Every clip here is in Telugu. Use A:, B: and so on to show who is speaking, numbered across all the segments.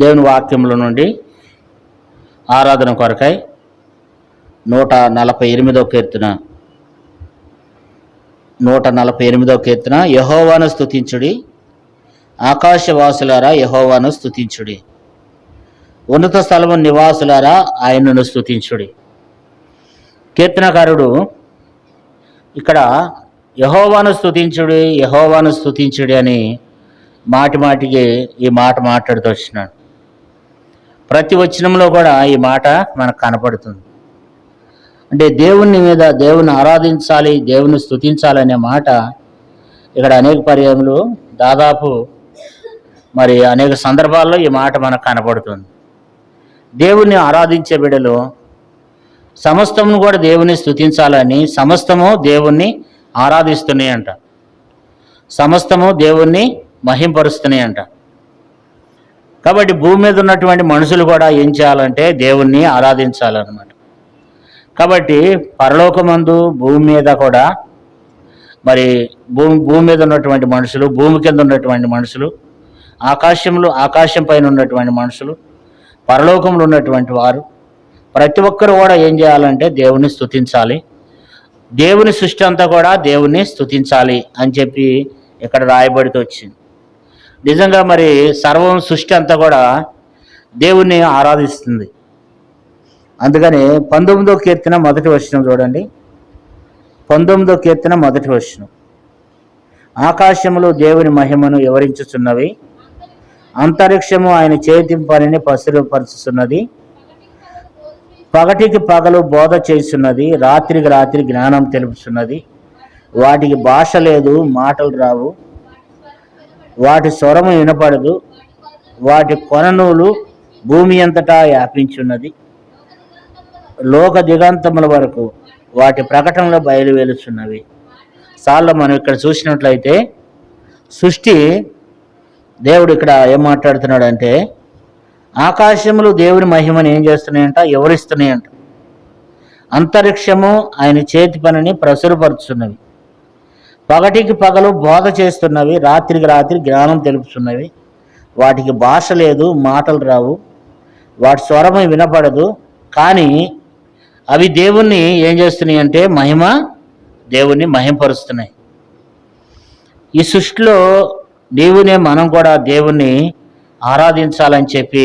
A: దేవుని వాక్యముల నుండి ఆరాధన కొరకై 148వ కీర్తన 148వ కీర్తన. యెహోవాను స్తుతించుడి, ఆకాశవాసులారా యెహోవాను స్తుతించుడి, ఉన్నత స్థలము నివాసులారా ఆయనను స్తుతించుడి. కీర్తనకారుడు ఇక్కడ యెహోవాను స్తుతించుడి, యెహోవాను స్తుతించుడి అని మాటి మాటికి ఈ మాట మాట్లాడుతూ వచ్చినాడు. ప్రతి వచనంలో కూడా ఈ మాట మనకు కనపడుతుంది. అంటే దేవుని ఆరాధించాలి, దేవుని స్తుతించాలనే మాట ఇక్కడ అనేక పర్యాయములు, దాదాపు మరి అనేక సందర్భాల్లో ఈ మాట మనకు కనపడుతుంది. దేవుణ్ణి ఆరాధించే బిడ్డలు సమస్తమును కూడా దేవుని స్తుతించాలని, సమస్తము దేవుణ్ణి ఆరాధిస్తున్నాయి అంట, సమస్తము దేవుణ్ణి మహింపరుస్తున్నాయి అంట. కాబట్టి భూమి మీద ఉన్నటువంటి మనుషులు కూడా ఏం చేయాలంటే దేవుణ్ణి ఆరాధించాలన్నమాట. కాబట్టి పరలోకమందు భూమి మీద కూడా మరి భూమి మీద ఉన్నటువంటి మనుషులు, భూమి కింద ఉన్నటువంటి మనుషులు, ఆకాశం పైన ఉన్నటువంటి మనుషులు, పరలోకంలో ఉన్నటువంటి వారు ప్రతి ఒక్కరు కూడా ఏం చేయాలంటే దేవుణ్ణి స్తుతించాలి. దేవుని సృష్టి అంతా కూడా దేవుణ్ణి స్తుతించాలి అని చెప్పి ఇక్కడ రాయబడితే వచ్చింది. నిజంగా మరి సర్వం సృష్టి అంతా కూడా దేవుణ్ణి ఆరాధిస్తుంది. అందుకని 19వ కీర్తన మొదటి వచనం చూడండి. 19వ కీర్తన మొదటి వచనం. ఆకాశములు దేవుని మహిమను వివరించుచున్నవి, అంతరిక్షము ఆయన చేతి పనిని పరుచుతున్నది. పగటికి పగలు బోధ చేస్తున్నది, రాత్రికి రాత్రి జ్ఞానం తెలుపుతున్నది. వాటికి భాష లేదు, మాటలు రావు, వాటి స్వరము వినపడదు. వాటి కొననూలు భూమి అంతటా వ్యాపించున్నది, లోక దిగంతముల వరకు వాటి ప్రకటనలో బయలువెలుచున్నవి. సార్లు మనం ఇక్కడ చూసినట్లయితే సృష్టి, దేవుడు ఇక్కడ ఏం మాట్లాడుతున్నాడంటే ఆకాశములు దేవుని మహిమను ఏం చేస్తున్నాయంట, వివరిస్తున్నాయంట. అంతరిక్షము ఆయన చేతి పనిని ప్రచురపరుచున్నవి. పగటికి పగలు బోధ చేస్తున్నవి, రాత్రికి రాత్రి జ్ఞానం తెలుపుతున్నవి. వాటికి భాష లేదు, మాటలు రావు, వాటి స్వరము వినపడదు. కానీ అవి దేవుణ్ణి ఏం చేస్తున్నాయి అంటే దేవుణ్ణి మహింపరుస్తున్నాయి. ఈ సృష్టిలో మనం కూడా దేవుణ్ణి ఆరాధించాలని చెప్పి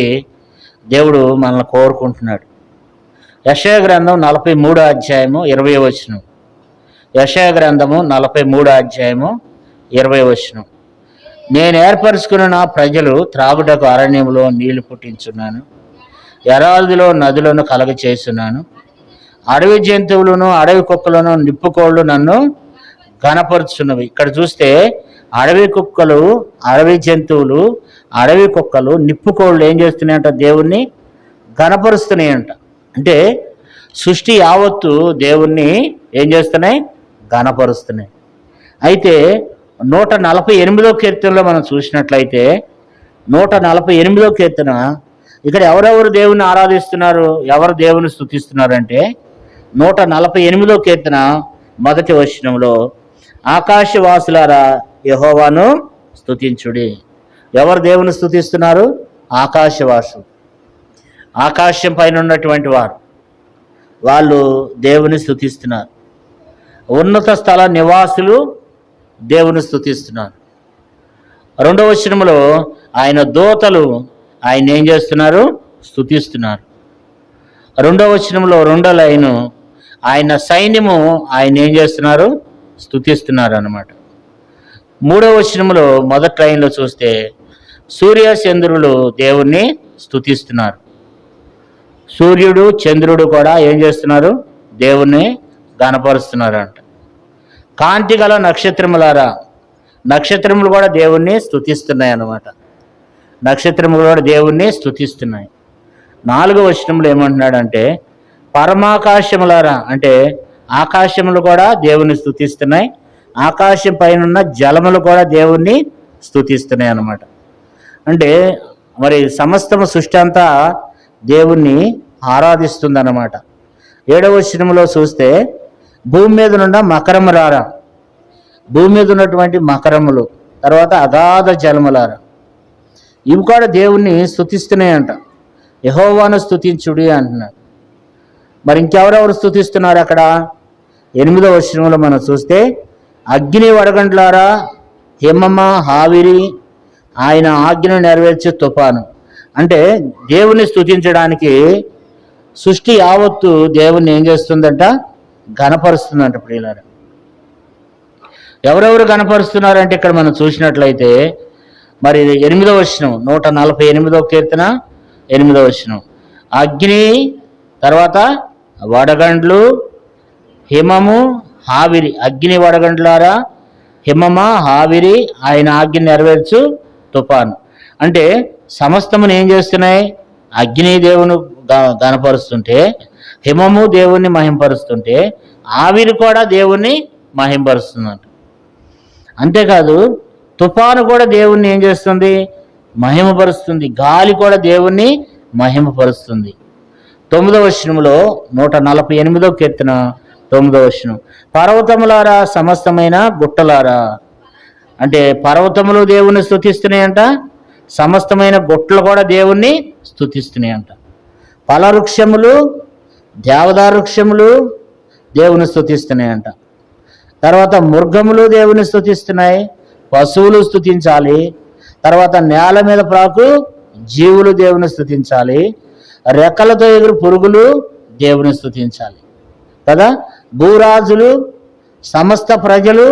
A: దేవుడు మనల్ని కోరుకుంటున్నాడు. యెషయా గ్రంథం 43వ అధ్యాయము 20వ వచనం. యెషయా గ్రంథము 43వ అధ్యాయము 20వ వచనం. నేను ఏర్పరచుకున్న నా ప్రజలు త్రాగుటకు అరణ్యంలో నీళ్లు పుట్టించున్నాను, ఎరాదిలో నదులను కలగ చేస్తున్నాను. అడవి జంతువులను, అడవి కుక్కలను, నిప్పుకోళ్ళు నన్ను ఘనపరుచున్నవి. ఇక్కడ చూస్తే అడవి కుక్కలు, అడవి జంతువులు, అడవి కుక్కలు, నిప్పుకోళ్ళు ఏం చేస్తున్నాయంట, దేవుణ్ణి ఘనపరుస్తున్నాయంట. అంటే సృష్టి యావత్తు దేవుణ్ణి ఏం చేస్తున్నాయి, ఘనపరుస్తున్నాయి. అయితే 148వ కీర్తనలో మనం చూసినట్లయితే 148వ కీర్తన ఇక్కడ ఎవరెవరు దేవుణ్ణి ఆరాధిస్తున్నారు, ఎవరు దేవుని స్తుతిస్తున్నారంటే 148వ కీర్తన మొదటి వచనంలో ఆకాశవాసులారా యెహోవాను స్తుతించుడి. ఎవరు దేవుని స్తుతిస్తున్నారు? ఆకాశవాసులు, ఆకాశం పైన ఉన్నటువంటి వారు, వాళ్ళు దేవుని స్తుతిస్తున్నారు. ఉన్నత స్థల నివాసులు దేవుని స్తుతిస్తున్నారు. 2వ వచనంలో ఆయన దూతలు ఆయన ఏం చేస్తున్నారు, స్తుతిస్తున్నారు. 2వ వచనంలో 2వ లైను ఆయన సైన్యము ఆయన ఏం చేస్తున్నారు, స్తుతిస్తున్నారు అన్నమాట. 3వ వచనంలో మొదటి లైన్లో చూస్తే సూర్య చంద్రులు దేవుణ్ణి స్తుతిస్తున్నారు. సూర్యుడు చంద్రుడు కూడా ఏం చేస్తున్నారు, దేవుణ్ణి గణపరుస్తున్నారు అంట. కాంతి గల నక్షత్రములారా, నక్షత్రములు కూడా దేవుణ్ణి స్తుతిస్తున్నాయి అన్నమాట. నక్షత్రములు కూడా దేవుణ్ణి స్తుతిస్తున్నాయి. 4వ వచనంలో ఏమంటున్నాడంటే పరమాకాశములారా, అంటే ఆకాశములు కూడా దేవుణ్ణి స్తుతిస్తున్నాయి, ఆకాశం పైన ఉన్న జలములు కూడా దేవుణ్ణి స్తుతిస్తున్నాయి అన్నమాట. అంటే మరి సమస్తము సృష్టి అంతా దేవుణ్ణి ఆరాధిస్తుంది అన్నమాట. 7వ వచనంలో చూస్తే భూమి మీద ఉన్న మకరములారా, భూమి మీద ఉన్నటువంటి మకరములు, తర్వాత అగాధ జలములారా, ఇవి కూడా దేవుణ్ణి స్తుతిస్తున్నాయంట. యెహోవాను స్తుతించుడి అంటున్నాడు. మరి ఇంకెవరెవరు స్తుతిస్తున్నారు అక్కడ? 8వ వచనంలో మనం చూస్తే, అగ్ని వడగండ్లారా, హిమమ, హావిరి, ఆయన ఆజ్ఞను నెరవేర్చే తుఫాను. అంటే దేవుణ్ణి స్తుతించడానికి సృష్టి యావత్తు దేవుణ్ణి ఏం చేస్తుందంట? ఘనపరుస్తుందంట. ప్రియులారా, ఎవరెవరు ఘనపరుస్తున్నారంటే ఇక్కడ మనం చూసినట్లయితే మరి 8వ వచనం, 148వ కీర్తన 8వ వచనం, అగ్ని, తర్వాత వడగండ్లు, హిమము, హావిరి. అగ్ని వడగండ్లారా, హిమమ, హావిరి, ఆయన ఆజ్ఞ నెరవేర్చు తుఫాను. అంటే సమస్తమును ఏం చేస్తున్నాయి? అగ్ని దేవుని గణపరుస్తుంటే, హిమము దేవుణ్ణి మహింపరుస్తుంటే, ఆవిరి కూడా దేవుణ్ణి మహింపరుస్తుందంట. అంతేకాదు తుఫాను కూడా దేవుణ్ణి ఏం చేస్తుంది? మహిమపరుస్తుంది. గాలి కూడా దేవుణ్ణి మహిమపరుస్తుంది. 9వ వచనంలో 148వ కీర్తన 9వ వచనం, పర్వతములారా, సమస్తమైన గుట్టలారా. అంటే పర్వతములు దేవుణ్ణి స్తుతిస్తున్నాయంట, సమస్తమైన గుట్టలు కూడా దేవుణ్ణి స్తుతిస్తున్నాయంట. ఫలవృక్షములు, దేవదారు వృక్షములు దేవుని స్తుతిస్తున్నాయంట. తర్వాత మృగములు దేవుని స్తుతిస్తున్నాయి, పశువులు స్తుతించాలి. తర్వాత నేల మీద ప్రాకు జీవులు దేవుని స్తుతించాలి, రెక్కలతో ఎగురు పురుగులు దేవుని స్తుతించాలి కదా. భూరాజులు, సమస్త ప్రజలు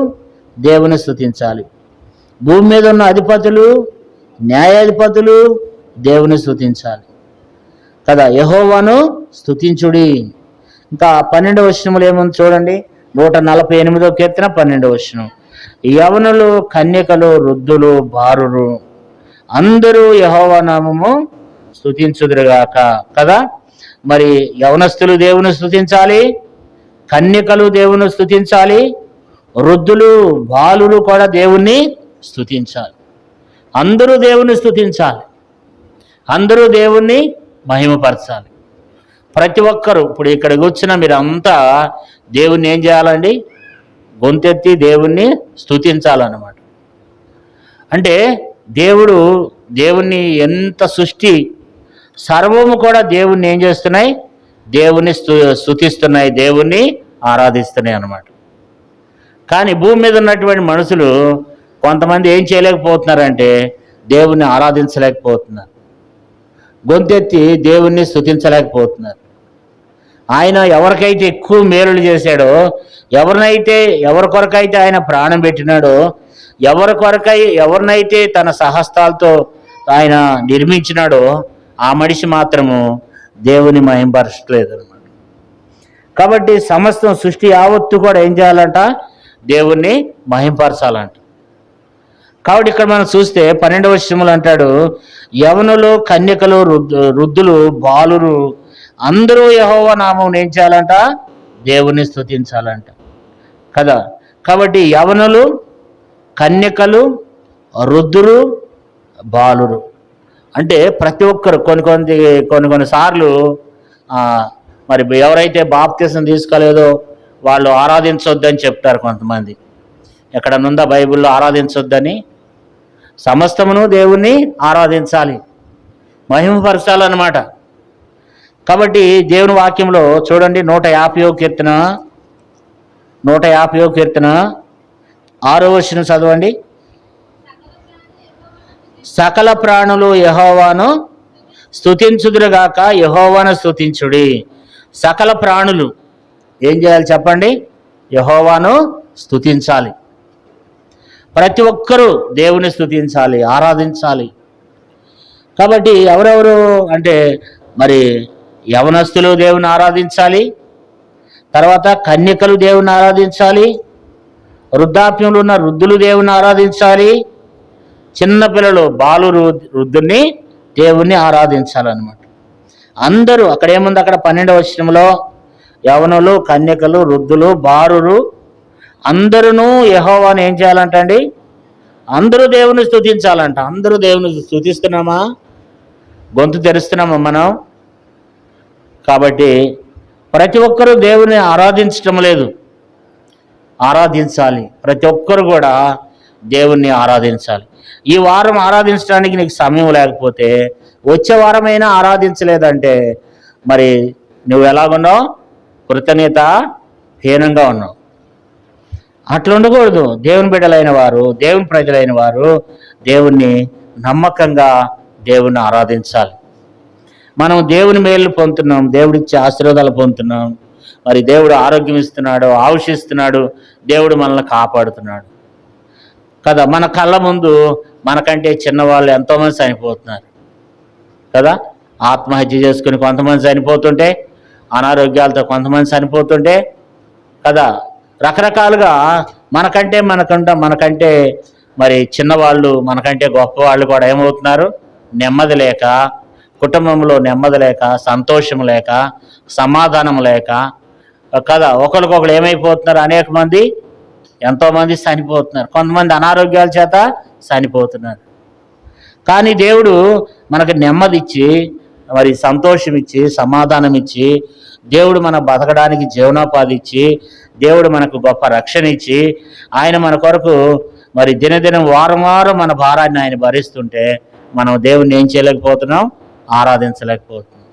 A: దేవుని స్తుతించాలి. భూమి మీద ఉన్న అధిపతులు, న్యాయాధిపతులు దేవుని స్తుతించాలి కదా. యెహోవాను స్తుతించుడి. ఇంకా 12వ వచనములు ఏముంది చూడండి, 148వ కీర్తన 12వ వచనం, యవనులు, కన్యకలు, వృద్ధులు, బారులు అందరూ యెహోవా నామము స్తుతించుదురుగాక కదా. మరి యవనస్తులు దేవుని స్తుతించాలి, కన్యకలు దేవుని స్తుతించాలి, వృద్ధులు, బాలురు కూడా దేవుణ్ణి స్తుతించాలి. అందరూ దేవుణ్ణి స్తుతించాలి, అందరూ దేవుణ్ణి మహిమపరచాలి. ప్రతి ఒక్కరూ ఇప్పుడు ఇక్కడికి వచ్చిన మీరంతా దేవుణ్ణి ఏం చేయాలండి? గొంతెత్తి దేవుణ్ణి స్తుతించాలన్నమాట. అంటే దేవుణ్ణి ఎంత సృష్టి సర్వము కూడా దేవుణ్ణి ఏం చేస్తున్నాయి? దేవుణ్ణి స్తుతిస్తున్నాయి, దేవుణ్ణి ఆరాధిస్తున్నాయి అన్నమాట. కానీ భూమి మీద ఉన్నటువంటి మనుషులు కొంతమంది ఏం చేయలేకపోతున్నారంటే దేవుణ్ణి ఆరాధించలేకపోతున్నారు, గొంతెత్తి దేవుణ్ణి స్తుతించలేకపోతున్నారు. ఆయన ఎవరికైతే ఎక్కువ మేలులు చేశాడో, ఎవరి కొరకైతే ఆయన ప్రాణం పెట్టినాడో, ఎవరినైతే తన సహస్తాలతో ఆయన నిర్మించినాడో, ఆ మనిషి మాత్రము దేవుని మహింపరచలేదు అనమాట. కాబట్టి సమస్తం సృష్టి యావత్తు కూడా ఏం చేయాలంట? దేవుణ్ణి మహింపరచాలంట. కాబట్టి ఇక్కడ మనం చూస్తే 12వ వచనములు అంటాడు, యవనులు, కన్యకలు, వృద్ధులు, బాలురు అందరూ యెహోవా నామమును ఏం చేయాలంట? దేవుణ్ణి స్తుతించాలంట కదా. కాబట్టి యవనులు, కన్యకలు, వృద్ధులు, బాలురు అంటే ప్రతి ఒక్కరు కొన్ని సార్లు మరి ఎవరైతే బాప్తిసం తీసుకోలేదో వాళ్ళు ఆరాధించొద్దని చెప్తారు కొంతమంది. ఎక్కడనుందా బైబిల్లో ఆరాధించొద్దని? సమస్తమును దేవుణ్ణి ఆరాధించాలి, మహిమపరచాలన్నమాట. కాబట్టి దేవుని వాక్యంలో చూడండి, 150వ కీర్తన 6వ వచనం చదవండి. సకల ప్రాణులు యెహోవాను స్తుతించుదురుగాక, యెహోవాను స్తుతించుడి. సకల ప్రాణులు ఏం చేయాలి చెప్పండి? యెహోవాను స్తుతించాలి. ప్రతి ఒక్కరూ దేవుని స్తుతించాలి, ఆరాధించాలి. కాబట్టి ఎవరెవరు అంటే మరి యవనస్తులు దేవుని ఆరాధించాలి, తర్వాత కన్యకలు దేవుని ఆరాధించాలి, వృద్ధాప్యంలో ఉన్న వృద్ధులు దేవుని ఆరాధించాలి, చిన్నపిల్లలు బాలురు వృద్ధుల్ని దేవుణ్ణి ఆరాధించాలన్నమాట. అందరూ అక్కడ ఏముంది? అక్కడ 12వ వచనంలో యవనులు, కన్యకలు, వృద్ధులు, బాలురు అందరూ యెహోవాను ఏం చేయాలంటండి? అందరూ దేవుని స్తుతించాలంట. అందరూ దేవుని స్తుతిస్తున్నామా? గొంతు తెరుస్తున్నామా మనం? కాబట్టి ప్రతి ఒక్కరూ దేవుని ఆరాధించటం లేదు, ఆరాధించాలి. ప్రతి ఒక్కరు కూడా దేవుణ్ణి ఆరాధించాలి. ఈ వారం ఆరాధించడానికి నీకు సమయం లేకపోతే వచ్చే వారమైనా ఆరాధించలేదంటే మరి నువ్వు ఎలాగున్నావు? కృతజ్ఞత హీనంగా ఉన్నావు. అట్లా ఉండకూడదు. దేవుని బిడ్డలైన వారు, దేవుని ప్రజలైన వారు దేవుణ్ణి నమ్మకంగా దేవుణ్ణి ఆరాధించాలి. మనం దేవుని మేలు పొందుతున్నాం, దేవుడిచ్చే ఆశీర్వాదాలు పొందుతున్నాం. మరి దేవుడు ఆరోగ్యం ఇస్తున్నాడు, ఆయుషిస్తున్నాడు, దేవుడు మనల్ని కాపాడుతున్నాడు కదా. మన కళ్ళ ముందు మనకంటే చిన్నవాళ్ళు ఎంతోమంది చనిపోతున్నారు కదా. ఆత్మహత్య చేసుకుని కొంతమంది చనిపోతుంటే, అనారోగ్యాలతో కొంతమంది చనిపోతుంటే కదా. రకరకాలుగా మనకంటే మరి చిన్నవాళ్ళు, మనకంటే గొప్పవాళ్ళు కూడా ఏమవుతున్నారు? నెమ్మది లేక, కుటుంబంలో నెమ్మది లేక, సంతోషం లేక, సమాధానం లేక కదా ఒకరికొకరు ఏమైపోతున్నారు? అనేక మంది, ఎంతోమంది చనిపోతున్నారు. కొంతమంది అనారోగ్యాల చేత చనిపోతున్నారు. కానీ దేవుడు మనకు నెమ్మది ఇచ్చి, మరి సంతోషం ఇచ్చి, సమాధానం ఇచ్చి, దేవుడు మన బతకడానికి జీవనోపాధి ఇచ్చి, దేవుడు మనకు గొప్ప రక్షణ ఇచ్చి, ఆయన మన కొరకు మరి దినదినం వారం వారం మన భారాన్ని ఆయన భరిస్తుంటే మనం దేవుణ్ణి ఏం చేయలేకపోతున్నాం? ఆరాధించలేకపోతున్నాం,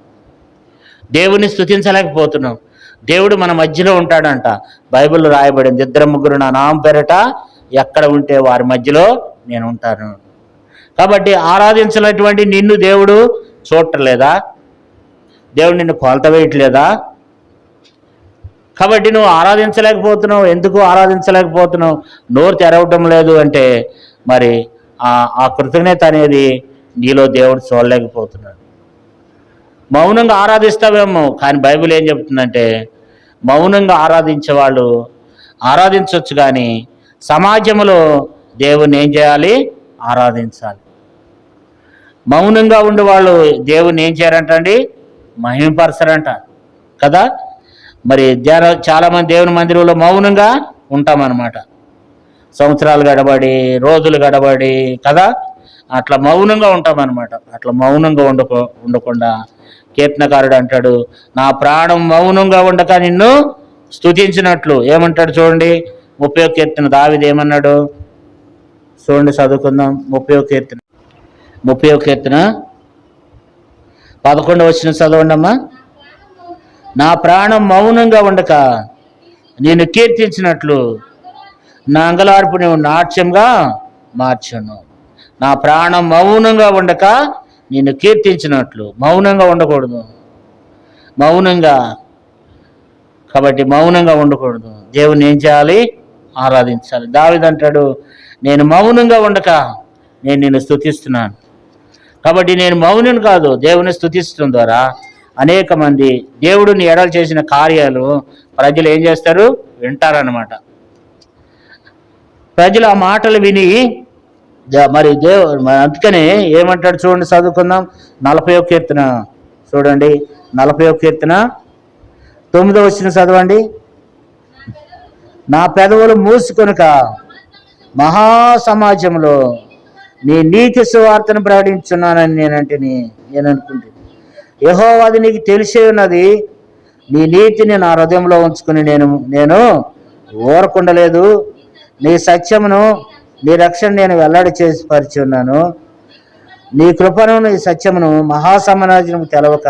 A: దేవుణ్ణి స్తుతించలేకపోతున్నాం. దేవుడు మన మధ్యలో ఉంటాడంట. బైబిల్లో రాయబడింది, 2-3 నా నామం పేరట ఎక్కడ ఉంటే వారి మధ్యలో నేను ఉంటాను. కాబట్టి ఆరాధించినటువంటి నిన్ను దేవుడు చూడలేదా? దేవుడు నిన్ను కొలత వేయట్లేదా? కాబట్టి నువ్వు ఆరాధించలేకపోతున్నావు. ఎందుకు ఆరాధించలేకపోతున్నావు? నోరు తెరవటం లేదు అంటే మరి ఆ కృతజ్ఞత అనేది నీలో దేవుడు చూడలేకపోతున్నాడు. మౌనంగా ఆరాధిస్తావేమో, కానీ బైబిల్ ఏం చెప్తుందంటే మౌనంగా ఆరాధించే వాళ్ళు ఆరాధించవచ్చు, కానీ సమాజంలో దేవుణ్ణి ఏం చేయాలి? ఆరాధించాలి. మౌనంగా ఉండే వాళ్ళు దేవుణ్ణి ఏం చేయారంటండి? మహిమపరచరంట కదా. మరి చాలామంది దేవుని మందిరంలో మౌనంగా ఉంటామన్నమాట. సంవత్సరాలు గడబడి, రోజులు గడబడి కదా, అట్లా మౌనంగా ఉంటామన్నమాట. అట్లా మౌనంగా ఉండకుండా కీర్తనకారుడు అంటాడు, నా ప్రాణం మౌనంగా ఉండక నిన్ను స్తుతించినట్లు. ఏమంటాడు చూడండి, 30వ కీర్తన. దావీదు ఏమన్నాడు చూడండి, చదువుకుందాం. 30వ కీర్తన 11వ వచనం చదవండి అమ్మా. నా ప్రాణం మౌనంగా ఉండక నేను కీర్తించినట్లు నా అంగలార్పు నువ్వు నాట్యంగా మార్చను. నా ప్రాణం మౌనంగా ఉండక నేను కీర్తించినట్లు. మౌనంగా ఉండకూడదు, మౌనంగా. కాబట్టి మౌనంగా ఉండకూడదు. దేవుని ఏం చేయాలి? ఆరాధించాలి. దావీదు అంటాడు, నేను మౌనంగా ఉండక నేను నిన్ను స్తుతిస్తున్నాను. కాబట్టి నేను మౌనం కాదు, దేవుని స్తుతించడం ద్వారా అనేక మంది దేవుడిని ఎడలు చేసిన కార్యాలు ప్రజలు ఏం చేస్తారు? వింటారన్నమాట. ప్రజలు ఆ మాటలు విని మరి అందుకనే ఏమంటాడు చూడండి, చదువుకుందాం. 40వ కీర్తన చూడండి, 40వ కీర్తన 9వ వచనం చదవండి. నా పెదవులు మూసుకొనుక మహాసమాజంలో నీ నీతి సువార్తను ప్రకటించున్నానని నేననుకుంటే, యెహోవా అది నీకు తెలిసే ఉన్నది, నీ నీతిని నా హృదయంలో ఉంచుకుని నేను ఊరకుండలేదు. నీ సత్యమును, నీ రక్షణ నేను వెల్లడి చేసి పరిచి ఉన్నాను. నీ కృపను, నీ సత్యమును మహాసమాజం తెలవక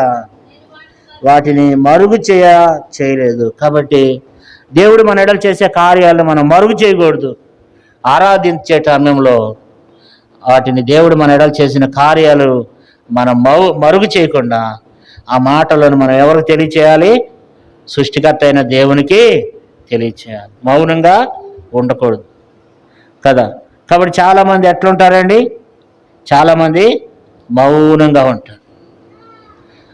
A: వాటిని మరుగు చేయలేదు. కాబట్టి దేవుడు మన ఎడలు చేసే కార్యాలను మనం మరుగు చేయకూడదు. ఆరాధించే సమయంలో వాటిని దేవుడు మన ఎడలు చేసిన కార్యాలు మనం మరుగు చేయకుండా ఆ మాటలను మనం ఎవరికి తెలియచేయాలి? సృష్టికర్త అయిన దేవునికి తెలియచేయాలి. మౌనంగా ఉండకూడదు కదా. కాబట్టి చాలామంది ఎట్లుంటారండి? చాలామంది మౌనంగా ఉంటారు.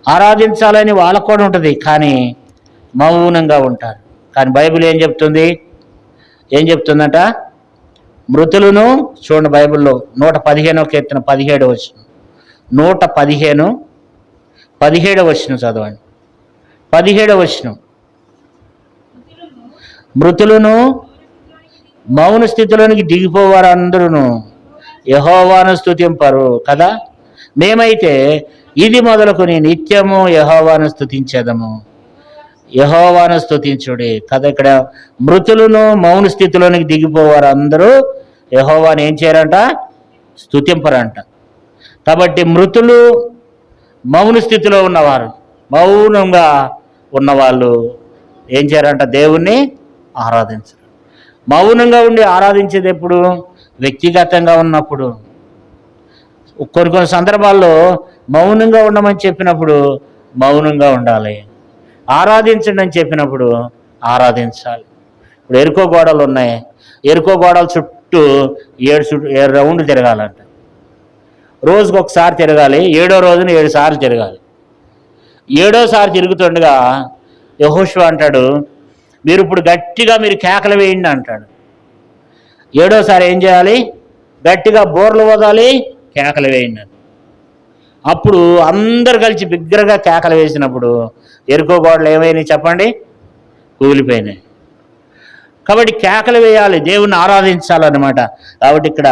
A: ఆరాధించాలని వాళ్ళకు కూడా ఉంటుంది, కానీ మౌనంగా ఉంటారు. కానీ బైబిల్ ఏం చెప్తుంది? ఏం చెప్తుందంట? మృతులను చూడండి, బైబిల్లో 115వ కీర్తన 17వ వచనం, 115:17వ వచనం చదవండి. 17వ వచనం, మృతులను మౌన స్థితిలోనికి దిగిపోవారు అందరూ యెహోవాను స్తుతింపరు కదా. మేమైతే ఇది మొదలుకొని నిత్యము యెహోవాను స్తుతించేదము. యెహోవాను స్తుతించుడి కదా. ఇక్కడ మృతులను మౌన స్థితిలోనికి దిగిపోవారు అందరూ యెహోవాను ఏం చేయరంట? స్తుతింపరంట. కాబట్టి మృతులు, మౌన స్థితిలో ఉన్నవారు, మౌనంగా ఉన్నవాళ్ళు ఏం చేయారంట? దేవుణ్ణి ఆరాధించరు. మౌనంగా ఉండి ఆరాధించేది ఎప్పుడు? వ్యక్తిగతంగా ఉన్నప్పుడు. కొన్ని సందర్భాల్లో మౌనంగా ఉండమని చెప్పినప్పుడు మౌనంగా ఉండాలి, ఆరాధించండి అని చెప్పినప్పుడు ఆరాధించాలి. ఇప్పుడు ఎరుకో గోడలు ఉన్నాయి, ఎరుకో గోడల చుట్టూ 7 రౌండ్లు తిరగాలంట. రోజుకు ఒకసారి తిరగాలి, 7వ రోజున 7 సార్లు తిరగాలి. 7వసారి తిరుగుతుండగా యెహోషువ అంటాడు, మీరు ఇప్పుడు గట్టిగా కేకలు వేయండి అంటాడు. 7వసారి ఏం చేయాలి? గట్టిగా బోర్లు వదాలి, కేకలు వేయండి. అప్పుడు అందరు కలిసి బిగ్గరగా కేకలు వేసినప్పుడు ఎరుకో గోడలు ఏమైనాయి చెప్పండి? కూలిపోయినాయి. కాబట్టి కేకలు వేయాలి, దేవుణ్ణి ఆరాధించాలన్నమాట. కాబట్టి ఇక్కడ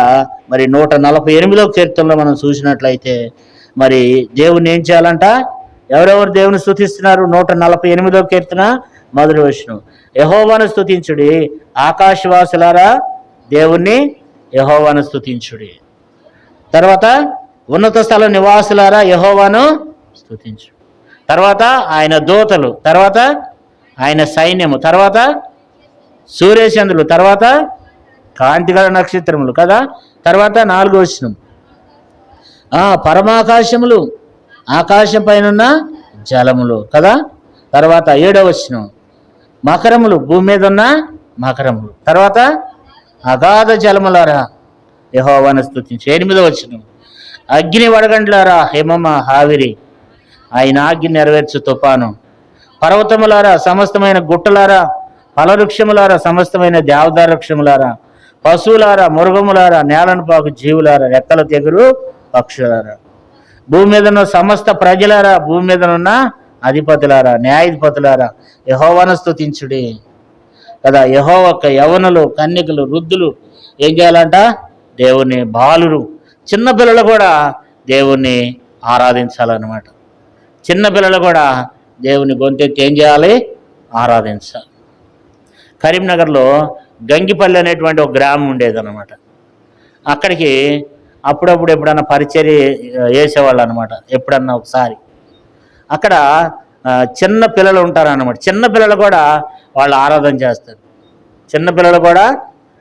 A: మరి 148వ కీర్తనలో మనం చూసినట్లయితే మరి దేవుణ్ణి ఏం చేయాలంట? ఎవరెవరు దేవుని స్తుతిస్తున్నారు? 148వ కీర్తన 1వ వచనం, యెహోవాను స్తుతించుడి ఆకాశవాసులారా, దేవుణ్ణి యెహోవాను స్తుతించుడి. తర్వాత ఉన్నత స్థల నివాసులారా, యెహోవాను స్తుతించు. తర్వాత ఆయన దూతలు, తర్వాత ఆయన సైన్యము, తర్వాత సూర్యచంద్రులు, తర్వాత కాంతిగల నక్షత్రములు కదా. తర్వాత 4వ వచనం, పరమాకాశములు, ఆకాశం పైన జలములు కదా. తర్వాత 7వ వచనం, మకరములు, భూమి మీద ఉన్న మకరములు. తర్వాత అగాధ జలములారా, యెహోవాను స్తుతించు. 8వ వచనం, అగ్ని వడగండ్లారా, హిమమ ఆవిరి, ఆయన ఆజ్ఞ నెరవేర్చు తుఫాను. పర్వతములారా, సమస్తమైన గుట్టలారా, ఫలవృక్షములారా, సమస్తమైన దేవదారు వృక్షములారా, పశువులారా, మృగములారా, నేలను పాకు జీవులారా, రెక్కల తెగురు పక్షులారా, భూమి మీద ఉన్న సమస్త ప్రజలారా, భూమి మీద ఉన్న అధిపతులారా, న్యాయాధిపతులారా, యెహోవాను స్తుతించుడి కదా. యెహోవాకు యవనులు, కన్యకలు, వృద్ధులు ఏం చేయాలంట? దేవుణ్ణి, బాలురు, చిన్నపిల్లలు కూడా దేవుణ్ణి ఆరాధించాలన్నమాట. చిన్నపిల్లలు కూడా దేవుని గొంతెత్తి ఏం చేయాలి? ఆరాధించాలి. కరీంనగర్లో గంగిపల్లి అనేటువంటి ఒక గ్రామం ఉండేదన్నమాట. అక్కడికి అప్పుడప్పుడు ఎప్పుడన్నా పరిచర్య వేసేవాళ్ళు అనమాట. ఎప్పుడన్నా ఒకసారి అక్కడ చిన్న పిల్లలు ఉంటారన్నమాట. చిన్న పిల్లలు కూడా వాళ్ళు ఆరాధన చేస్తారు. చిన్నపిల్లలు కూడా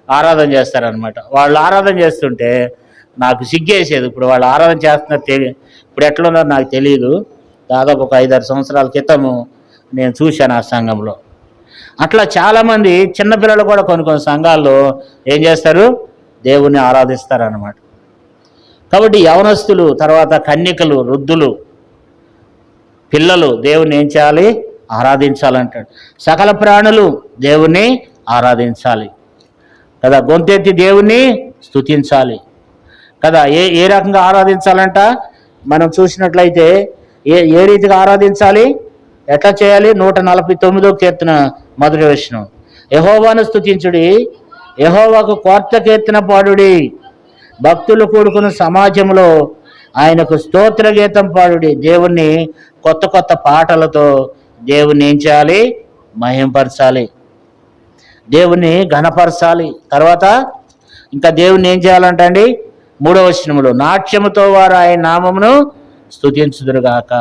A: ఆరాధన చేస్తారనమాట. వాళ్ళు ఆరాధన చేస్తుంటే నాకు సిగ్గేసేది. ఇప్పుడు వాళ్ళు ఆరాధన చేస్తున్నారు, ఇప్పుడు ఎట్లా ఉన్నారో నాకు తెలియదు. దాదాపు ఒక 5-6 సంవత్సరాల క్రితము నేను చూశాను ఆ సంఘంలో. అట్లా చాలామంది చిన్నపిల్లలు కూడా కొన్ని సంఘాల్లో ఏం చేస్తారు? దేవుణ్ణి ఆరాధిస్తారన్నమాట. కాబట్టి యవనస్తులు, తర్వాత కన్యకలు, వృద్ధులు, పిల్లలు దేవుణ్ణి ఏం చేయాలి? ఆరాధించాలంటాడు. సకల ప్రాణులు దేవుణ్ణి ఆరాధించాలి కదా. గొంతెత్తి దేవుణ్ణి స్తుతించాలి కదా. ఏ రకంగా ఆరాధించాలంట? మనం చూసినట్లయితే ఏ రీతిగా ఆరాధించాలి, ఎట్లా చేయాలి? 149వ కీర్తన 1వ వచనం, యెహోవాను స్తుతించుడి, యెహోవాకు కొత్త కీర్తన పాడుడి, భక్తులు కూడుకున్న సమాజంలో ఆయనకు స్తోత్ర గీతం పాడుడి. దేవుణ్ణి కొత్త పాటలతో దేవుణ్ణి ఏం చేయాలి? మహింపరచాలి, దేవుణ్ణి ఘనపరచాలి. తర్వాత ఇంకా దేవుణ్ణి ఏం చేయాలంటండి? 3వ వచనములో, నాట్యముతో వారు ఆయన నామమును స్తుతించుదురుగాక,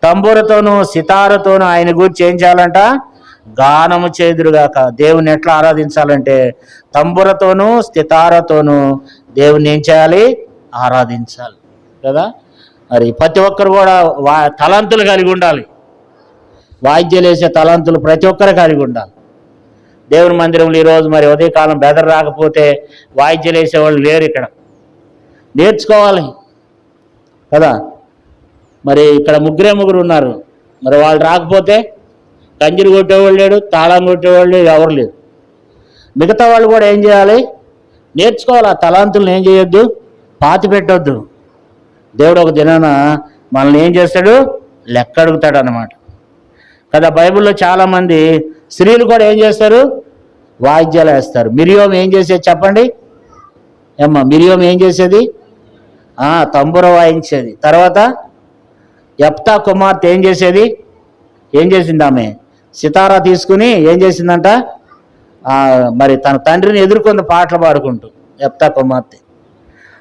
A: తంబూరతోనూ సితారతోనూ ఆయన గురించి ఏం చేయాలంట? గానము చేదురుగాక. దేవుని ఎట్లా ఆరాధించాలంటే తంబురతోనూ సితారతోనూ దేవుని ఏం చేయాలి? ఆరాధించాలి కదా. మరి ప్రతి ఒక్కరు కూడా తలంతులు కలిగి ఉండాలి. వాయిద్యాలు వేసే తలంతులు ప్రతి ఒక్కరు కలిగి ఉండాలి. దేవుని మందిరంలో ఈరోజు మరి ఉదయకాలం బెదర్ రాకపోతే వాయిద్యాలు వేసేవాళ్ళు లేరు. ఇక్కడ నేర్చుకోవాలి కదా. మరి ఇక్కడ ముగ్గురు ఉన్నారు. మరి వాళ్ళు రాకపోతే కంజీరు కొట్టేవాళ్ళు లేడు, తాళం కొట్టేవాళ్ళు లేడు, ఎవరు లేరు. మిగతా వాళ్ళు కూడా ఏం చేయాలి? నేర్చుకోవాలి. ఆ తలాంతులను ఏం చేయొద్దు? పాతి పెట్టొద్దు. దేవుడు ఒక దినాన మనల్ని ఏం చేస్తాడు? లెక్క అడుగుతాడు అన్నమాట కదా. బైబిల్లో చాలామంది స్త్రీలు కూడా ఏం చేస్తారు? వాయిద్యాలు వేస్తారు. మిరియం ఏం చేసేది చెప్పండి? మిరియం ఏం చేసేది? తంబుర వాయించేది. తర్వాత యెఫ్తా కుమార్తె ఏం చేసేది? ఏం చేసింది? ఆమె సితారా తీసుకుని ఏం చేసిందంట? మరి తన తండ్రిని ఎదుర్కొంది పాటలు పాడుకుంటూ యెఫ్తా కుమార్తె.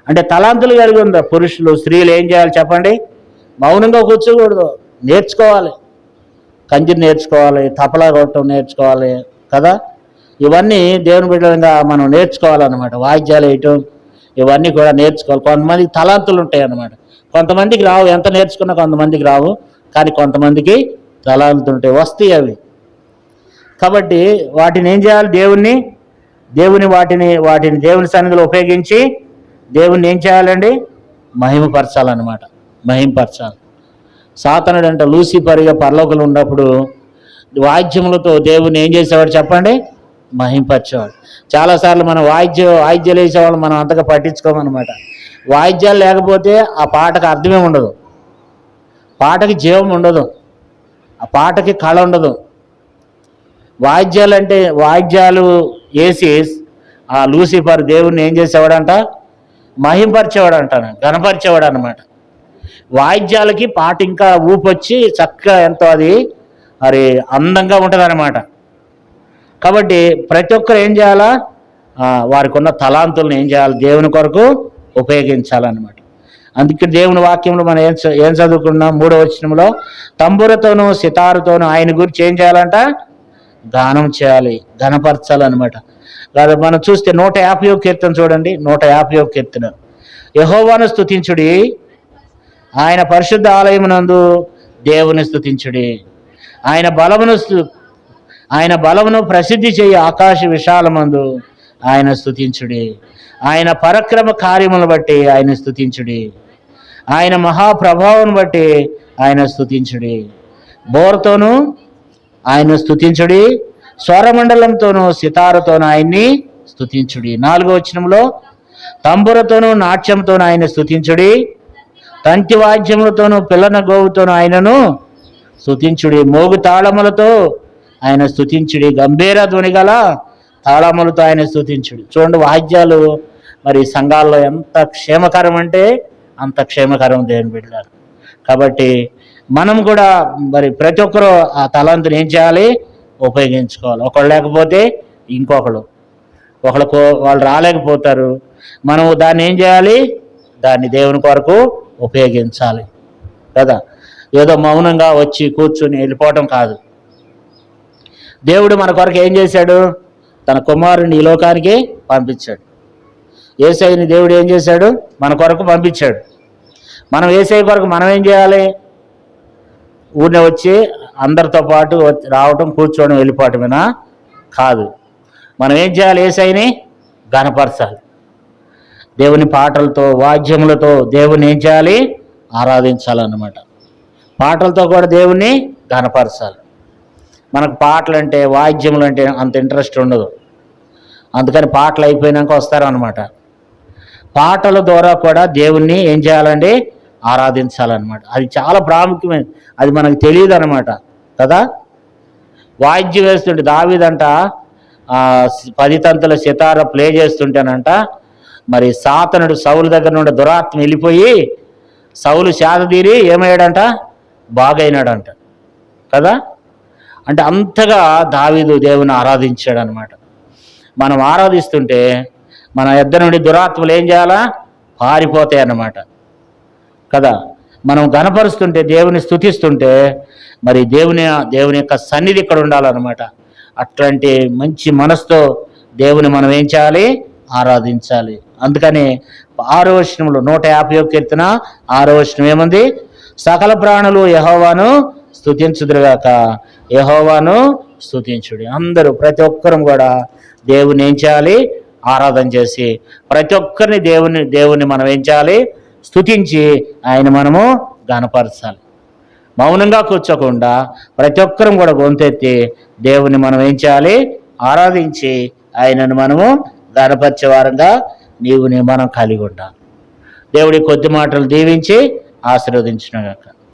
A: అంటే తలాంతులు కలిగి ఉందా పురుషులు స్త్రీలు ఏం చేయాలి చెప్పండి? మౌనంగా కూర్చోకూడదు, నేర్చుకోవాలి. కంజీని నేర్చుకోవాలి, తపలా కొట్టడం నేర్చుకోవాలి కదా. ఇవన్నీ దేవుని బిడ్డలంగా మనం నేర్చుకోవాలన్నమాట. వాయిద్యాలు వేయటం ఇవన్నీ కూడా నేర్చుకోవాలి. కొంతమందికి తలాంతులు ఉంటాయి అన్నమాట. కొంతమందికి రావు, ఎంత నేర్చుకున్నా కొంతమందికి రావు, కానీ కొంతమందికి తలాంతులు ఉంటాయి, వస్తాయి అవి. కాబట్టి వాటిని ఏం చేయాలి? వాటిని దేవుని సన్నిధిలో ఉపయోగించి దేవుణ్ణి ఏం చేయాలండి? మహిమపరచాలన్నమాట, మహిమపరచాలి. సాతానుడు అంటే లూసిఫర్గా పరలోకంలో ఉన్నప్పుడు వాయిద్యములతో దేవుణ్ణి ఏం చేసేవాడు చెప్పండి? మహిమపరిచేవాడు. చాలాసార్లు మనం వాయిద్యాలు వేసేవాళ్ళు మనం అంతగా పట్టించుకోమన్నమాట. వాయిద్యాలు లేకపోతే ఆ పాటకు అర్థమే ఉండదు, పాటకి జీవం ఉండదు, ఆ పాటకి కళ ఉండదు. వాయిద్యాలు వేసి ఆ లూసిఫర్ దేవుణ్ణి ఏం చేసేవాడంట? మహింపరిచేవాడు అంటాను, గణపరిచేవాడు అనమాట. వాయిద్యాలకి పాట ఇంకా ఊపొచ్చి చక్కగా ఎంతో అది అందంగా ఉంటుంది అనమాట. కాబట్టి ప్రతి ఒక్కరు ఏం చేయాలా? వారికి ఉన్న తలాంతులను ఏం చేయాలి? దేవుని కొరకు ఉపయోగించాలన్నమాట. అందుకే దేవుని వాక్యంలో మనం ఏం చదువుకున్నాం? 3వ వచనంలో తంబురతోనూ సితారుతోనూ ఆయన గురించి ఏం చేయాలంట? గానం చేయాలి, ఘనపరచాలన్నమాట. లేదా మనం చూస్తే 150వ కీర్తన చూడండి. 150వ కీర్తన, యెహోవాను స్తుతించుడి, ఆయన పరిశుద్ధ ఆలయమునందు దేవుని స్తుతించుడి. ఆయన బలమును ప్రసిద్ధి చేయి ఆకాశ విశాలమందు ఆయన స్తుతించుడి. ఆయన పరక్రమ కార్యములను బట్టి ఆయన స్తుతించుడి. ఆయన మహాప్రభావం బట్టి ఆయన స్తుతించుడి. బోర్తోనూ ఆయన స్తుతించుడి, స్వరమండలంతోనూ సితారుతోనూ ఆయన్ని స్తుతించుడి. 4వ వచనంలో తంబురతోనూ నాట్యంతోనూ ఆయన స్తుతించుడి, తంతి వాద్యములతోనూ పిల్లన గోవుతోనూ ఆయనను స్తుతించుడి. మోగు తాళములతో ఆయన స్తుతించుడి, గంభీర ధ్వని గల తాళములతో ఆయన స్తుతించుడి. చూడండి, వాద్యాలు మరి సంఘాల్లో ఎంత క్షేమకరం అంటే అంత క్షేమకరం దేవుని బిడ్డలారా. కాబట్టి మనం కూడా మరి ప్రతి ఒక్కరూ ఆ తలాంతుని ఏం చేయాలి? ఉపయోగించుకోవాలి. ఒకళ్ళు లేకపోతే ఇంకొకళ్ళు, వాళ్ళు రాలేకపోతారు, మనం దాన్ని ఏం చేయాలి? దాన్ని దేవుని కొరకు ఉపయోగించాలి కదా. ఏదో మౌనంగా వచ్చి కూర్చుని వెళ్ళిపోవటం కాదు. దేవుడు మన కొరకు ఏం చేశాడు? తన కుమారుని ఈ లోకానికి పంపించాడు. యేసయ్యని దేవుడు ఏం చేశాడు? మన కొరకు పంపించాడు. మనం యేసయ్య కొరకు మనం ఏం చేయాలి? ఊరినే వచ్చి అందరితో పాటు రావటం, కూర్చోవడం, వెళ్ళిపోవటమేనా? కాదు. మనం ఏం చేయాలి? యేసయ్యని ఘనపరచాలి. దేవుని పాటలతో వాద్యములతో దేవుని ఏం చేయాలి? ఆరాధించాలన్నమాట. పాటలతో కూడా దేవుణ్ణి ఘనపరచాలి. మనకు పాటలు అంటే వాయిద్యములు అంటే అంత ఇంట్రెస్ట్ ఉండదు, అందుకని పాటలు అయిపోయినాక వస్తారనమాట. పాటల ద్వారా కూడా దేవుణ్ణి ఏం చేయాలండి? ఆరాధించాలన్నమాట. అది చాలా ప్రాముఖ్యమైనది, అది మనకు తెలియదు అనమాట కదా. వాయిద్యం వేస్తుంటే దావీదంట 10 తంతుల సితార ప్లే చేస్తుంటేనంట మరి సాతనుడు సౌలు దగ్గర నుండి దురాత్మ వెళ్ళిపోయి సౌలు శాతదీరి ఏమయ్యాడంట? బాగైనాడంట కదా. అంటే అంతగా దావీదు దేవుని ఆరాధించాడు అనమాట. మనం ఆరాధిస్తుంటే మన ఇద్దరి నుండి దురాత్మలు ఏం చేయాలా? పారిపోతాయి అన్నమాట కదా. మనం గణపరుస్తుంటే, దేవుని స్తుతిస్తుంటే మరి దేవుని యొక్క సన్నిధి ఇక్కడ ఉండాలన్నమాట. అట్లాంటి మంచి మనసుతో దేవుని మనం ఏం చేయాలి? ఆరాధించాలి. అందుకని 6వ వచనంలో 150వ కీర్తన 6వ వచనం ఏముంది? సకల ప్రాణులు యెహోవాను స్తుతించుదురుగాక, యెహోవాను స్తుతించుడి. అందరూ ప్రతి ఒక్కరం కూడా దేవుని ఏం చేయాలి? ఆరాధన చేసి ప్రతి ఒక్కరిని దేవుని మనం ఏం చేయాలి? స్తుతించి ఆయన మనము ఘనపరచాలి. మౌనంగా కూర్చోకుండా ప్రతి ఒక్కరం కూడా గొంతెత్తి దేవుని మనం ఏం చేయాలి? ఆరాధించి ఆయనను మనము ఘనపరిచే వారంగా మనం కలిగి ఉండాలి. దేవుడి కొద్ది మాటలు దీవించి ఆశీర్వదించును గాక.